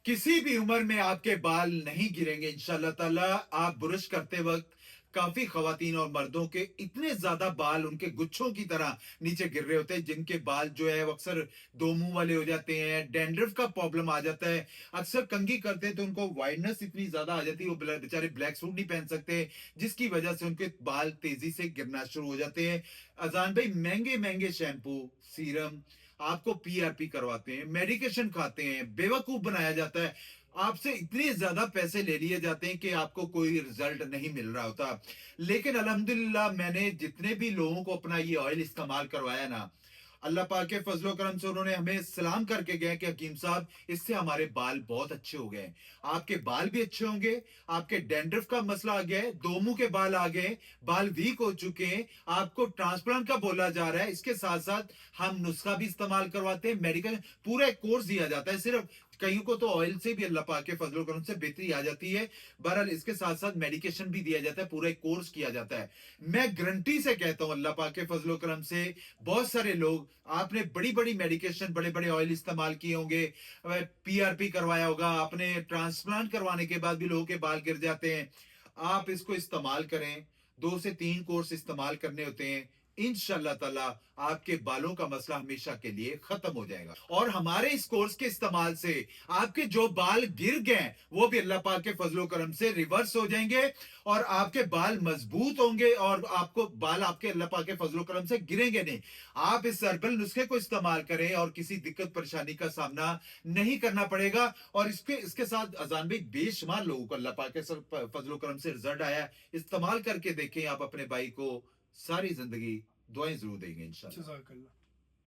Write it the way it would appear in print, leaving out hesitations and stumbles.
किसी भी उम्र में आपके बाल नहीं गिरेंगे इंशाल्लाह ताला। आप ब्रश करते वक्त काफी खवातीन और मर्दों के इतने ज्यादा बाल उनके गुच्छों की तरह नीचे गिर रहे होते हैं, जिनके बाल जो है वो अक्सर दो मुंह वाले हो जाते हैं, डैंड्रफ का प्रॉब्लम आ जाता है। अक्सर कंघी करते हैं तो उनको वाइडनेस इतनी ज्यादा आ जाती है, वो बेचारे ब्लैक सूट नहीं पहन सकते, जिसकी वजह से उनके बाल तेजी से गिरना शुरू हो जाते हैं। अजान भाई, महंगे महंगे शैम्पू, सीरम आपको पीआरपी करवाते हैं, मेडिकेशन खाते हैं, बेवकूफ बनाया जाता है, आपसे इतने ज्यादा पैसे ले लिए जाते हैं कि आपको कोई रिजल्ट नहीं मिल रहा होता। लेकिन अल्हम्दुलिल्लाह, मैंने जितने भी लोगों को अपना ये ऑयल इस्तेमाल करवाया ना, अल्लाह पाक के फजलो करम से उन्होंने हमें सलाम करके गए कि हकीम साहब, इससे हमारे बाल बहुत अच्छे हो गए। आपके बाल भी अच्छे होंगे, आपके डैंड्रफ का मसला आ गया है, दो मुंह के बाल आ गए, बाल वीक हो चुके हैं, आपको ट्रांसप्लांट का बोला जा रहा है। इसके साथ साथ हम नुस्खा भी इस्तेमाल करवाते हैं, मेडिकल पूरा एक कोर्स दिया जाता है। सिर्फ कईयों को तो ऑयल से भी अल्लाह पाक के फजलो करम से बेहतरी आ जाती है। बहरहाल इसके साथ साथ मेडिकेशन भी दिया जाता है, पूरा एक कोर्स किया जाता है। मैं गारंटी से कहता हूं, अल्लाह पाक के फजलो करम से बहुत सारे लोग, आपने बड़ी बड़ी मेडिकेशन, बड़े बड़े ऑयल इस्तेमाल किए होंगे, पीआरपी करवाया होगा आपने, ट्रांसप्लांट करवाने के बाद भी लोगों के बाल गिर जाते हैं। आप इसको इस्तेमाल करें, 2 से 3 कोर्स इस्तेमाल करने होते हैं, इंशाल्लाह ताला आपके बालों का मसला हमेशा के लिए खत्म हो जाएगा। और हमारे इस कोर्स के इस्तेमाल से आपके जो बाल गिर गए वो भी अल्लाह पाक के फजलो करम से रिवर्स हो जाएंगे, और आपके बाल मजबूत होंगे, और आपको बाल आपके अल्लाह पाक के फजलो करम से गिरेंगे नहीं। आप इस हर्बल नुस्खे को इस्तेमाल करें और किसी दिक्कत परेशानी का सामना नहीं करना पड़ेगा। और इसके साथ अजान भाई, बेशुमार लोगों को अल्लाह पाक के फजलो करम से रिजल्ट आया है। इस्तेमाल करके देखें आप अपने भाई को, सारी जिंदगी दुआएं जरूर देंगे इंशाल्लाह। जज़ाकल्लाह।